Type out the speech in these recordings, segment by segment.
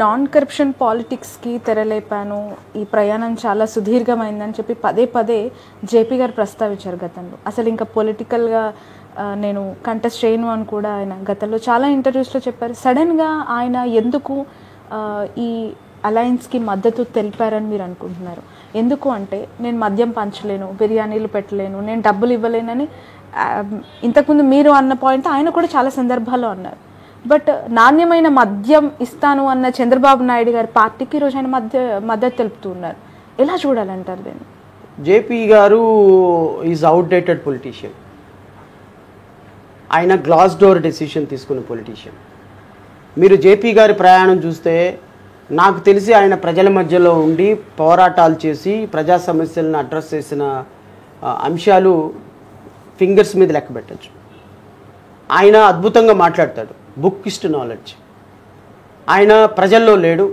Non corruption పాలిటిక్స్కి తెరలేపాను, ఈ ప్రయాణం చాలా సుదీర్ఘమైందని చెప్పి పదే పదే జేపీ గారు ప్రస్తావించారు గతంలో. అసలు ఇంకా పొలిటికల్గా నేను కంటెస్ట్ చేయను అని కూడా ఆయన గతంలో చాలా ఇంటర్వ్యూస్లో చెప్పారు. సడన్గా ఆయన ఎందుకు ఈ అలయన్స్కి మద్దతు తెలిపారని మీరు అనుకుంటున్నారు? ఎందుకు అంటే, నేను మద్యం పంచలేను, బిర్యానీలు పెట్టలేను, నేను డబ్బులు ఇవ్వలేనని ఇంతకుముందు మీరు అన్న పాయింట్ ఆయన కూడా చాలా సందర్భాల్లో అన్నారు. బట్ నాణ్యమైన మద్యం ఇస్తాను అన్న చంద్రబాబు నాయుడు గారి పార్టీకి ఈరోజు ఆయన మద్దతు తెలుపుతూ ఉన్నారు. ఎలా చూడాలంటారు దీన్ని? జేపీ గారు ఈజ్ అవుట్డేటెడ్ పొలిటీషియన్. ఆయన గ్లాస్ డోర్ డెసిషన్ తీసుకున్న పొలిటీషియన్. మీరు జేపీ గారి ప్రయాణం చూస్తే నాకు తెలిసి ఆయన ప్రజల మధ్యలో ఉండి పోరాటాలు చేసి ప్రజా సమస్యలను అడ్రస్ చేసిన అంశాలు ఫింగర్స్ మీద లెక్క పెట్టచ్చు. ఆయన అద్భుతంగా మాట్లాడతాడు, బుక్కిస్ట్ నాలెడ్జ్. ఆయన ప్రజల్లో లేడు,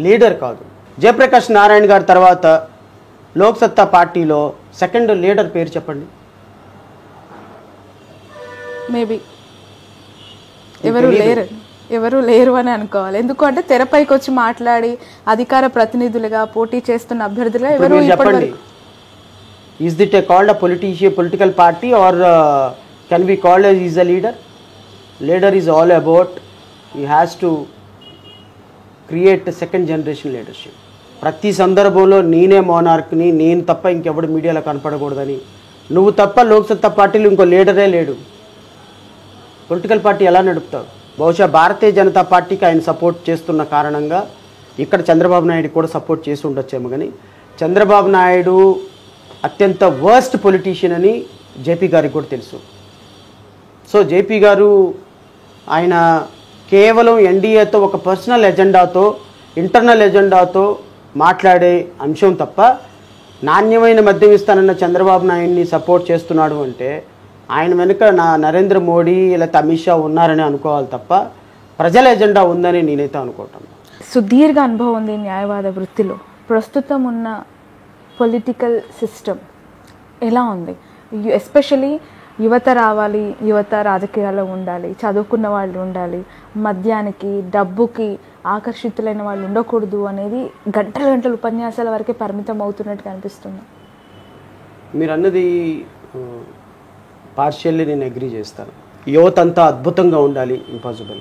లీడర్ కాదు. జయప్రకాష్ నారాయణ గారి తర్వాత లోక్సత్తా పార్టీలో సెకండ్ లీడర్ పేరు చెప్పండి. మేబీ ఎవరు లేరు అని అనుకోవాలి. ఎందుకంటే తెరపైకి వచ్చి మాట్లాడి అధికార ప్రతినిధులుగా పోటీ చేస్తున్న అభ్యర్థులుగా ఎవరు చెప్పండి. Is it called a political party or can be called as is a leader? Leader is all about he has to create second generation leadership. ప్రతి సందర్భంలో నేనే మోనార్క్ని, నేను తప్ప ఇంకెవడు మీడియాలో కనపడకూడదని, నువ్వు తప్ప లోక్సత్తా పార్టీలో ఇంకో లీడరే లేడు. పొలిటికల్ పార్టీ ఎలా నడుపుతావు? బహుశా భారతీయ జనతా పార్టీకి ఆయన సపోర్ట్ చేస్తున్న కారణంగా ఇక్కడ చంద్రబాబు నాయుడు కూడా సపోర్ట్ చేసి ఉండొచ్చేమో. కానీ చంద్రబాబు నాయుడు అత్యంత వర్స్ట్ పొలిటీషియన్ అని జేపీ గారికి కూడా తెలుసు. సో జేపీ గారు ఆయన కేవలం ఎన్డీఏతో ఒక పర్సనల్ ఎజెండాతో, ఇంటర్నల్ ఎజెండాతో మాట్లాడే అంశం తప్ప నాణ్యమైన మద్యం ఇస్తానన్న చంద్రబాబు నాయుడిని సపోర్ట్ చేస్తున్నాడు అంటే ఆయన వెనుక నరేంద్ర మోడీ లేకపోతే అమిత్ షా ఉన్నారని అనుకోవాలి తప్ప ప్రజల ఎజెండా ఉందని నేనైతే అనుకోవటం. సుదీర్ఘ అనుభవం ఉంది న్యాయవాద వృత్తిలో. ప్రస్తుతం ఉన్న పొలిటికల్ సిస్టమ్ ఎలా ఉంది? ఎస్పెషలీ యువత రావాలి, యువత రాజకీయాల్లో ఉండాలి, చదువుకున్న వాళ్ళు ఉండాలి, మద్యానికి డబ్బుకి ఆకర్షితులైన వాళ్ళు ఉండకూడదు అనేది గంటల గంటల ఉపన్యాసాల వరకే పరిమితం అవుతున్నట్టు కనిపిస్తుంది. మీరు అన్నది పార్షియల్లీ నేను అగ్రీ చేస్తాను. యువత అంతా అద్భుతంగా ఉండాలి, ఇంపాసిబుల్.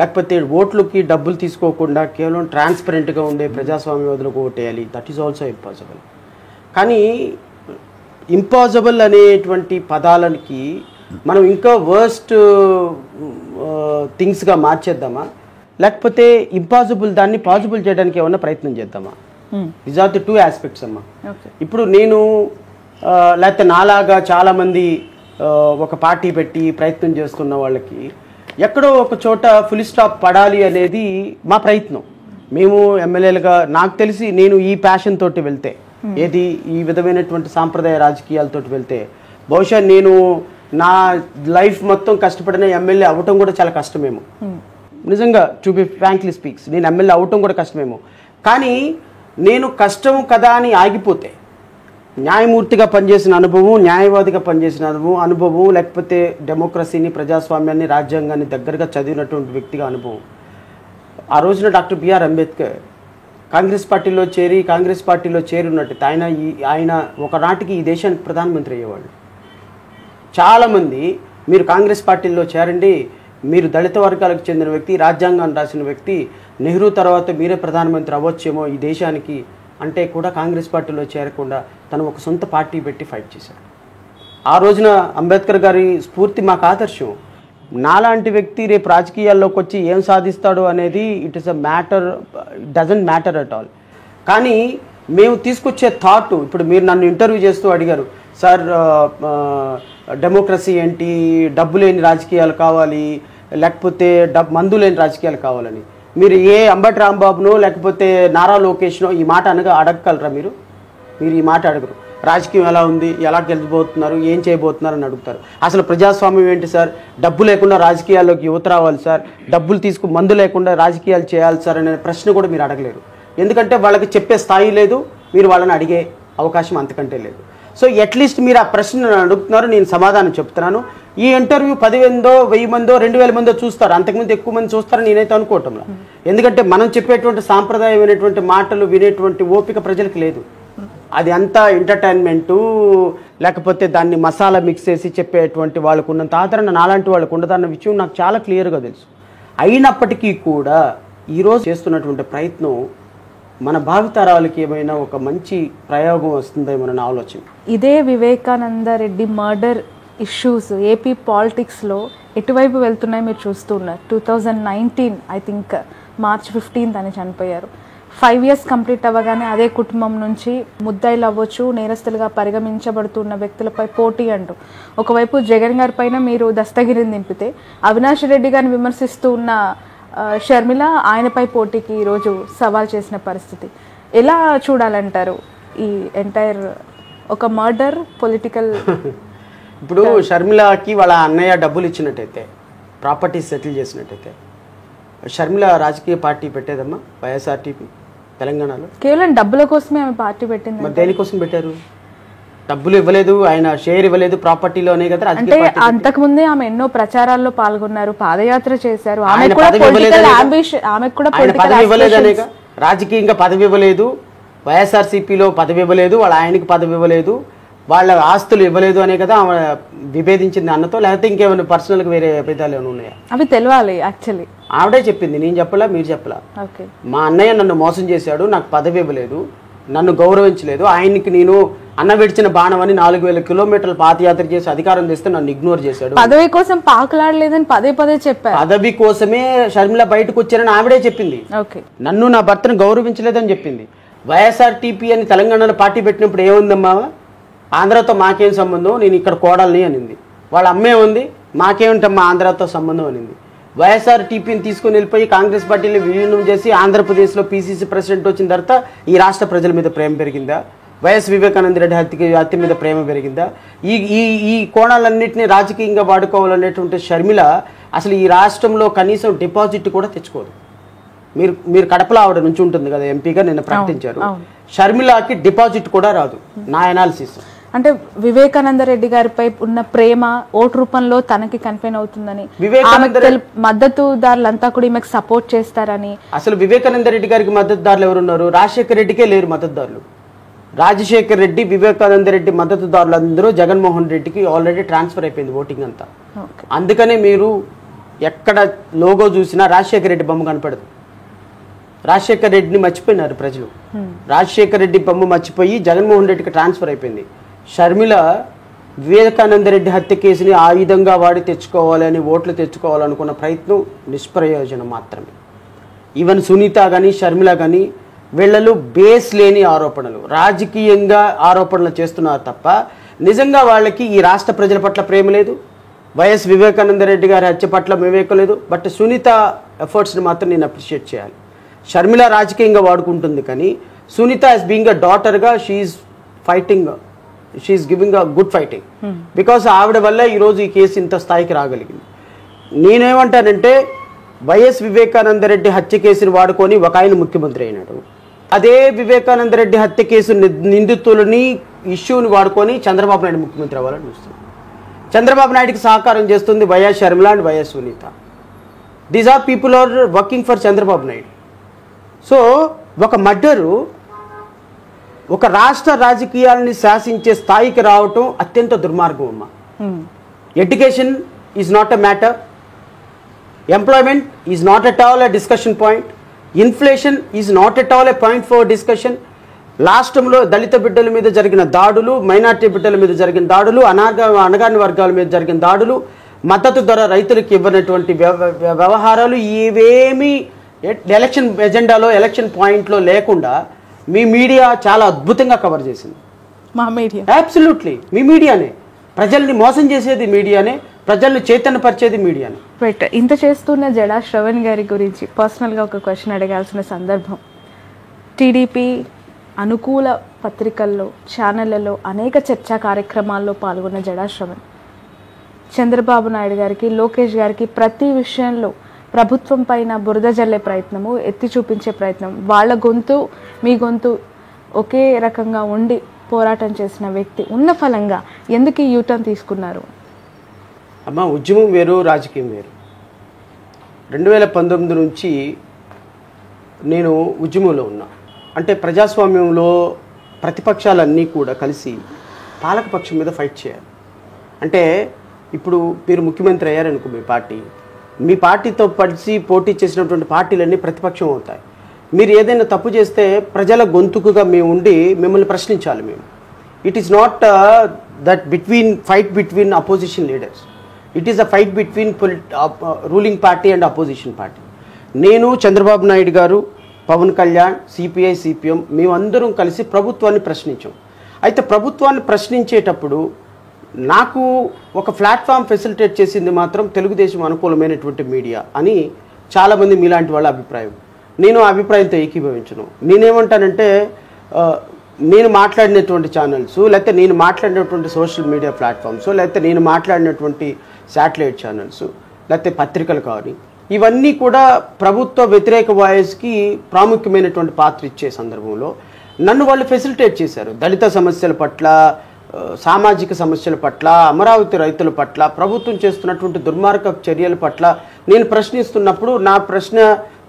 లేకపోతే ఓట్లకి డబ్బులు తీసుకోకుండా కేవలం ట్రాన్స్పరెంట్గా ఉండే ప్రజాస్వామ్యవాదులకు ఓటేయాలి, దట్ ఈజ్ ఆల్సో ఇంపాసిబుల్. కానీ ఇంపాసిబుల్ అనేటువంటి పదాలకి మనం ఇంకా వర్స్ట్ థింగ్స్గా మార్చేద్దామా, లేకపోతే ఇంపాసిబుల్ దాన్ని పాసిబుల్ చేయడానికి ఏమన్నా ప్రయత్నం చేద్దామా? These are the two aspects అమ్మా. ఇప్పుడు నేను లేకపోతే నాలాగా చాలామంది ఒక పార్టీ పెట్టి ప్రయత్నం చేస్తున్న వాళ్ళకి ఎక్కడో ఒక చోట ఫుల్ స్టాప్ పడాలి అనేది మా ప్రయత్నం. మేము ఎమ్మెల్యేలుగా నాకు తెలిసి నేను ఈ ప్యాషన్ తోటి వెళ్తే, ఏది ఈ విధమైనటువంటి సాంప్రదాయ రాజకీయాలతో వెళ్తే బహుశా నేను నా లైఫ్ మొత్తం కష్టపడిన ఎమ్మెల్యే అవ్వటం కూడా చాలా కష్టమేమో. నిజంగా టు బి ఫ్రాంక్లీ స్పీక్స్ నేను ఎమ్మెల్యే అవ్వటం కూడా కష్టమేమో. కానీ నేను కష్టం కదా అని ఆగిపోతే న్యాయమూర్తిగా పనిచేసిన అనుభవం, న్యాయవాదిగా పనిచేసిన అనుభవం, లేకపోతే డెమోక్రసీని, ప్రజాస్వామ్యాన్ని, రాజ్యాంగాన్ని దగ్గరగా చదివినటువంటి వ్యక్తిగా అనుభవం. ఆ రోజున డాక్టర్ బిఆర్ అంబేద్కర్ కాంగ్రెస్ పార్టీలో చేరి ఉన్నట్టు ఆయన ఒకనాటికి ఈ దేశానికి ప్రధానమంత్రి అయ్యేవాళ్ళు. చాలామంది మీరు కాంగ్రెస్ పార్టీలో చేరండి, మీరు దళిత వర్గాలకు చెందిన వ్యక్తి, రాజ్యాంగాన్ని రాసిన వ్యక్తి, నెహ్రూ తర్వాత మీరే ప్రధానమంత్రి అవ్వచ్చేమో ఈ దేశానికి అంటే కూడా కాంగ్రెస్ పార్టీలో చేరకుండా తను ఒక సొంత పార్టీ పెట్టి ఫైట్ చేశాడు. ఆ రోజున అంబేద్కర్ గారి స్ఫూర్తి మాకు ఆదర్శం. నాలాంటి వ్యక్తి రేపు రాజకీయాల్లోకి వచ్చి ఏం సాధిస్తాడు అనేది it is a matter, doesn't matter at all. కానీ మేము తీసుకొచ్చే థాట్, ఇప్పుడు మీరు నన్ను ఇంటర్వ్యూ చేస్తూ అడిగారు, సార్ డెమోక్రసీ ఏంటి, డబ్బు లేని రాజకీయాలు కావాలి, లేకపోతే మందు లేని రాజకీయాలు కావాలని. మీరు ఏ అంబటి రాంబాబునో లేకపోతే నారా లోకేష్నో ఈ మాట అడగగలరా? మీరు ఈ మాట అడగరు. రాజకీయం ఎలా ఉంది, ఎలా గెలిచిపోతున్నారు, ఏం చేయబోతున్నారు అని అడుగుతారు. అసలు ప్రజాస్వామ్యం ఏంటి సార్, డబ్బు లేకుండా రాజకీయాల్లోకి యువత రావాలి సార్, డబ్బులు మందు లేకుండా రాజకీయాలు చేయాలి సార్ అనే ప్రశ్న కూడా మీరు అడగలేరు. ఎందుకంటే వాళ్ళకి చెప్పే స్థాయి లేదు, మీరు వాళ్ళని అడిగే అవకాశం అంతకంటే లేదు. సో అట్లీస్ట్ మీరు ఆ ప్రశ్న అడుగుతున్నారు, నేను సమాధానం చెప్తున్నాను. ఈ ఇంటర్వ్యూ 10,000 1000 మందో 2000 మందో చూస్తారు, అంతకుముందు ఎక్కువ మంది చూస్తారని నేనైతే అనుకోవటంలో. ఎందుకంటే మనం చెప్పేటువంటి సాంప్రదాయమైనటువంటి మాటలు వినేటువంటి ఓపిక ప్రజలకు లేదు. అది అంతా ఎంటర్టైన్మెంటు, లేకపోతే దాన్ని మసాలా మిక్స్ చేసి చెప్పేటువంటి వాళ్ళకు ఉన్నంత ఆదరణ నాలాంటి వాళ్ళకు ఉండదన్న విషయం నాకు చాలా క్లియర్గా తెలుసు. అయినప్పటికీ కూడా ఈరోజు చేస్తున్నటువంటి ప్రయత్నం మన భావితరాలకి ఏమైనా ఒక మంచి ప్రయోగం వస్తుందేమో అన్న ఆలోచన. ఇదే Vivekananda Reddy murder issues AP పాలిటిక్స్లో ఎటువైపు వెళ్తున్నాయి మీరు చూస్తున్నారు. 2019 ఐ థింక్ March 15th అని చనిపోయారు. 5 years కంప్లీట్ అవ్వగానే అదే కుటుంబం నుంచి ముద్దాయిలు అవ్వచ్చు, నేరస్తులుగా పరిగణించబడుతున్న వ్యక్తులపై పోటీ అంటూ ఒకవైపు జగన్ గారి పైన మీరు దస్తగిరిని దింపితే, అవినాష్ రెడ్డి గారిని విమర్శిస్తూ ఉన్న షర్మిల ఆయనపై పోటీకి ఈరోజు సవాల్ చేసిన పరిస్థితి. ఎలా చూడాలంటారు ఈ ఎంటైర్ ఒక మర్డర్ పొలిటికల్? ఇప్పుడు షర్మిలకి వాళ్ళ అన్నయ్య డబ్బులు ఇచ్చినట్టయితే, ప్రాపర్టీస్ సెటిల్ చేసినట్టయితే షర్మిల రాజకీయ పార్టీ పెట్టేదమ్మా వైఎస్ఆర్టీపీ తెలంగాణలో? కేవలం డబ్బుల కోసమే ఆమె పార్టీ పెట్టింది. మరి దేనికోసం పెట్టారు? డబ్బులు ఇవ్వలేదు, ఆయన షేర్ ఇవ్వలేదు ప్రాపర్టీలోనే కదా. అంటే అంతకుముందే ఆమె ఎన్నో ప్రచారాల్లో పాల్గొన్నారు, పాదయాత్ర చేశారు. పదవి ఇవ్వలేదనే, రాజకీయంగా పదవి ఇవ్వలేదు, వైఎస్ఆర్సీపీలో పదవి ఇవ్వలేదు, వాళ్ళ ఆయనకి పదవి ఇవ్వలేదు, వాళ్ళ ఆస్తులు ఇవ్వలేదు అనే కదా ఆమె విభేదించింది అన్నతో. లేకపోతే ఇంకేమైనా పర్సనల్గా వేరే విభేదాలు ఏమైనా ఉన్నాయా? అవి తెలియాలి. యాక్చువల్లీ ఆవిడే చెప్పింది, నేను చెప్పలా, మీరు చెప్పలా. మా అన్నయ్య నన్ను మోసం చేశాడు, నాకు పదవి ఇవ్వలేదు, నన్ను గౌరవించలేదు, ఆయనకి నేను అన్న విడిచిన బాణం అని 4000 కిలోమీటర్ల పాదయాత్ర చేసి అధికారం చేస్తే నన్ను ఇగ్నోర్ చేశాడు. పదవి కోసం పాకులాడలేదని పదే చెప్పారు. పదవి కోసమే షర్మిల బయటకు వచ్చారని ఆవిడే చెప్పింది. నన్ను నా భర్తను గౌరవించలేదని చెప్పింది. వైఎస్ఆర్టీపీ అని తెలంగాణలో పార్టీ పెట్టినప్పుడు ఏముందమ్మా, ఆంధ్రాతో మాకేం సంబంధం, నేను ఇక్కడ కోడల్ని అనింది. వాళ్ళ అమ్మే ఉంది, మాకేమిటమ్మా ఆంధ్రాతో సంబంధం అనింది. వైఎస్ఆర్టీపీని తీసుకుని వెళ్ళిపోయి కాంగ్రెస్ పార్టీని విలీనం చేసి ఆంధ్రప్రదేశ్లో పీసీసీ ప్రెసిడెంట్ వచ్చిన తర్వాత ఈ రాష్ట్ర ప్రజల మీద ప్రేమ పెరిగిందా? వైఎస్ వివేకానంద రెడ్డి హత్య మీద ప్రేమ పెరిగిందా? ఈ ఈ ఈ కోణాలన్నింటినీ రాజకీయంగా వాడుకోవాలనేటువంటి షర్మిల అసలు ఈ రాష్ట్రంలో కనీసం డిపాజిట్ కూడా తెచ్చుకోదు. మీరు కడపలో ఆవిడ నుంచి ఉంటుంది కదా ఎంపీగా, నిన్న ప్రకటించారు. షర్మిలకి డిపాజిట్ కూడా రాదు నా ఎనాలిసిస్. అంటే వివేకానంద రెడ్డి గారిపై ఉన్న ప్రేమ ఓటు రూపంలో తనకి కన్ఫైన్ అవుతుందని, మద్దతుదారులంతా కూడా ఈమెకు సపోర్ట్ చేస్తారని. అసలు వివేకానంద రెడ్డి గారికి మద్దతుదారులు ఎవరున్నారు? రాజశేఖర్ రెడ్డికే లేరు మద్దతుదారులు. రాజశేఖర్ రెడ్డి, వివేకానంద రెడ్డి మద్దతుదారులు అందరూ జగన్మోహన్ రెడ్డికి ఆల్రెడీ ట్రాన్స్ఫర్ అయిపోయింది ఓటింగ్ అంతా. అందుకనే మీరు ఎక్కడ లోగో చూసినా రాజశేఖర్ రెడ్డి బొమ్మ కనపడదు. రాజశేఖర్ రెడ్డిని మర్చిపోయినారు ప్రజలు. రాజశేఖర్ రెడ్డి బొమ్మ మర్చిపోయి జగన్మోహన్ రెడ్డికి ట్రాన్స్ఫర్ అయిపోయింది. షర్మిల వివేకానంద రెడ్డి హత్య కేసుని ఆయుధంగా వాడి తెచ్చుకోవాలని, ఓట్లు తెచ్చుకోవాలనుకున్న ప్రయత్నం నిష్ప్రయోజనం మాత్రమే. ఈవెన్ సునీత కానీ షర్మిల కానీ వీళ్ళలో బేస్ లేని ఆరోపణలు, రాజకీయంగా ఆరోపణలు చేస్తున్నారు తప్ప నిజంగా వాళ్ళకి ఈ రాష్ట్ర ప్రజల పట్ల ప్రేమ లేదు, వైఎస్ వివేకానంద రెడ్డి గారి హత్య పట్ల వివేకం లేదు. బట్ సునీత ఎఫర్ట్స్ని మాత్రం నేను అప్రిషియేట్ చేయాలి. షర్మిల రాజకీయంగా వాడుకుంటుంది కానీ సునీత యాజ్ బీయింగ్ అ డాటర్గా she is fighting, she is giving a good fighting. Because ఆవిడ వల్ల ఈరోజు ఈ కేసు ఇంత స్థాయికి రాగలిగింది. నేనేమంటానంటే వైఎస్ వివేకానంద రెడ్డి హత్య కేసుని వాడుకొని ఒక ఆయన ముఖ్యమంత్రి అయినాడు. అదే వివేకానంద రెడ్డి హత్య కేసు నిందితులని ఇష్యూని వాడుకొని చంద్రబాబు నాయుడు ముఖ్యమంత్రి అవ్వాలని చూస్తుంది. చంద్రబాబు నాయుడుకి సహకారం చేస్తుంది YS Sharmila and YS Sunitha. These are people are working for Chandrababu Naidu. So ఒక మర్డరు ఒక రాష్ట్ర రాజకీయాలని శాసించే స్థాయికి రావటం అత్యంత దుర్మార్గం అమ్మా. Education is not a matter, employment is not at all a discussion point, inflation is not at all a point for discussion. రాష్ట్రంలో దళిత బిడ్డల మీద జరిగిన దాడులు, మైనార్టీ బిడ్డల మీద జరిగిన దాడులు, అణగారిన వర్గాల మీద జరిగిన దాడులు, మద్దతు ధర రైతులకు ఇవ్వనటువంటి వ్యవహారాలు ఇవేమీ ఎలక్షన్ ఎజెండాలో, ఎలక్షన్ పాయింట్లో లేకుండా మీ మీడియా చాలా అద్భుతంగా కవర్ చేసింది. మా మీడియా అబ్సల్యూట్లీ మీ మీడియానే. ప్రజల్ని మోసం చేసేది మీడియానే, ప్రజల్ని చైతన్యపరిచేది మీడియానే. రైట్. ఇంత చేస్తున్న జడా శ్రవణ్ గారి గురించి పర్సనల్గా ఒక క్వశ్చన్ అడగాల్సిన సందర్భం. టీడీపీ అనుకూల పత్రికల్లో, ఛానళ్లలో అనేక చర్చా కార్యక్రమాల్లో పాల్గొన్న జడా శ్రవణ్ చంద్రబాబు నాయుడు గారికి, లోకేష్ గారికి ప్రతి విషయంలో ప్రభుత్వం పైన బురద జల్లే ప్రయత్నము, ఎత్తి చూపించే ప్రయత్నం, వాళ్ళ గొంతు మీ గొంతు ఒకే రకంగా ఉండి పోరాటం చేసిన వ్యక్తి ఉన్న ఫలంగా ఎందుకు ఈ యూటర్న్ తీసుకున్నారు? అమ్మ, ఉద్యమం వేరు, రాజకీయం వేరు. 2019 నుంచి నేను ఉద్యమంలో ఉన్నా. అంటే ప్రజాస్వామ్యంలో ప్రతిపక్షాలన్నీ కూడా కలిసి పాలకపక్షం మీద ఫైట్ చేయాలి. అంటే ఇప్పుడు మీరు ముఖ్యమంత్రి అయ్యారనుకో, మీ పార్టీతో కలిసి పోటీ చేసినటువంటి పార్టీలన్నీ ప్రతిపక్షం అవుతాయి. మీరు ఏదైనా తప్పు చేస్తే ప్రజల గొంతుకుగా మేము ఉండి మిమ్మల్ని ప్రశ్నించాలి. It is not that fight between opposition leaders. It is a fight between ruling party and opposition party. నేను, చంద్రబాబు నాయుడు గారు, పవన్ కళ్యాణ్, సిపిఐ, సిపిఎం మేమందరం కలిసి ప్రభుత్వాన్ని ప్రశ్నించాం. అయితే ప్రభుత్వాన్ని ప్రశ్నించేటప్పుడు నాకు ఒక ప్లాట్ఫామ్ ఫెసిలిటేట్ చేసింది మాత్రం తెలుగుదేశం అనుకూలమైనటువంటి మీడియా అని చాలామంది మీలాంటి వాళ్ళ అభిప్రాయం. నేను ఆ అభిప్రాయంతో ఏకీభవించను. నేనేమంటానంటే, నేను మాట్లాడినటువంటి ఛానల్స్, లేకపోతే నేను మాట్లాడినటువంటి సోషల్ మీడియా ప్లాట్ఫామ్స్, లేకపోతే నేను మాట్లాడినటువంటి శాటిలైట్ ఛానల్స్, లేకపోతే పత్రికలు కానీ, ఇవన్నీ కూడా ప్రభుత్వ వ్యతిరేక వాయిస్కి ప్రాముఖ్యమైనటువంటి పాత్ర ఇచ్చే సందర్భంలో నన్ను వాళ్ళు ఫెసిలిటేట్ చేశారు. దళిత సమస్యల పట్ల, సామాజిక సమస్యల పట్ల, అమరావతి రైతుల పట్ల, ప్రభుత్వం చేస్తున్నటువంటి దుర్మార్గ చర్యల పట్ల నేను ప్రశ్నిస్తున్నప్పుడు నా ప్రశ్న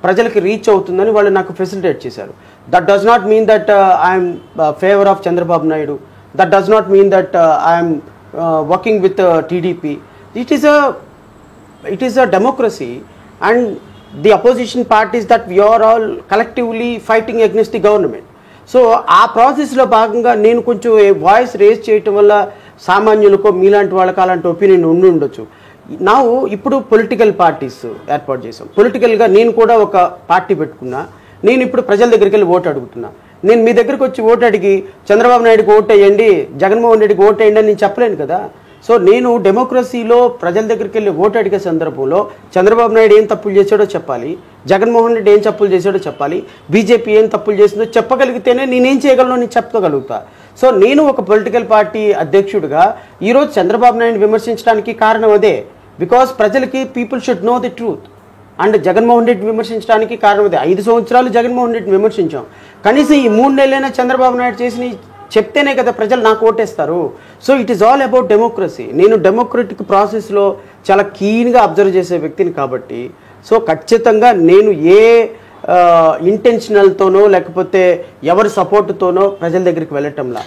ప్రజలకి రీచ్ అవుతుందని వాళ్ళు నాకు ఫెసిలిటేట్ చేశారు. That does not mean that I'm favour of Chandrababu Naidu. That does not mean that I'm working with TDP. It is a democracy and the opposition parties that we are all collectively fighting against the government. So ఆ ప్రాసెస్లో భాగంగా నేను కొంచెం voice raise చేయటం వల్ల సామాన్యులకో మీలాంటి వాళ్ళకి అలాంటి ఒపీనియన్ ఉండొచ్చు. ఇప్పుడు పొలిటికల్ పార్టీస్ ఏర్పాటు చేసాం. పొలిటికల్గా నేను కూడా ఒక పార్టీ పెట్టుకున్నా. నేను ఇప్పుడు ప్రజల దగ్గరికి వెళ్ళి ఓటు అడుగుతున్నా. నేను మీ దగ్గరికి వచ్చి ఓటు అడిగి చంద్రబాబు నాయుడుకి ఓటు వేయండి, జగన్మోహన్ రెడ్డికి ఓటు వేయండి అని నేను చెప్పలేను కదా. సో నేను డెమోక్రసీలో ప్రజల దగ్గరికి వెళ్ళి ఓటు అడిగే సందర్భంలో చంద్రబాబు నాయుడు ఏం తప్పులు చేశాడో చెప్పాలి, జగన్మోహన్ రెడ్డి ఏం తప్పులు చేశాడో చెప్పాలి, బీజేపీ ఏం తప్పులు చేసిందో చెప్పగలిగితేనే నేనేం చేయగలను నేను చెప్పగలుగుతా. సో నేను ఒక పొలిటికల్ పార్టీ అధ్యక్షుడిగా ఈరోజు చంద్రబాబు నాయుడు విమర్శించడానికి కారణం అదే. బికాస్ ప్రజలకి people should know the truth. And Jaganmohan Reddy విమర్శించడానికి కారణం అదే. 5 సంవత్సరాలు జగన్మోహన్ రెడ్డిని విమర్శించాం. కనీసం ఈ 3 నెలలైనా చంద్రబాబు నాయుడు చేసి చెప్తేనే కదా ప్రజలు నాకు ఓటేస్తారు. So it is all about democracy. నేను డెమోక్రటిక్ ప్రాసెస్లో చాలా కీన్గా అబ్జర్వ్ చేసే వ్యక్తిని కాబట్టి సో ఖచ్చితంగా నేను ఏ ఇంటెన్షనల్తోనో లేకపోతే ఎవరి సపోర్టుతోనో ప్రజల దగ్గరికి వెళ్ళటంలా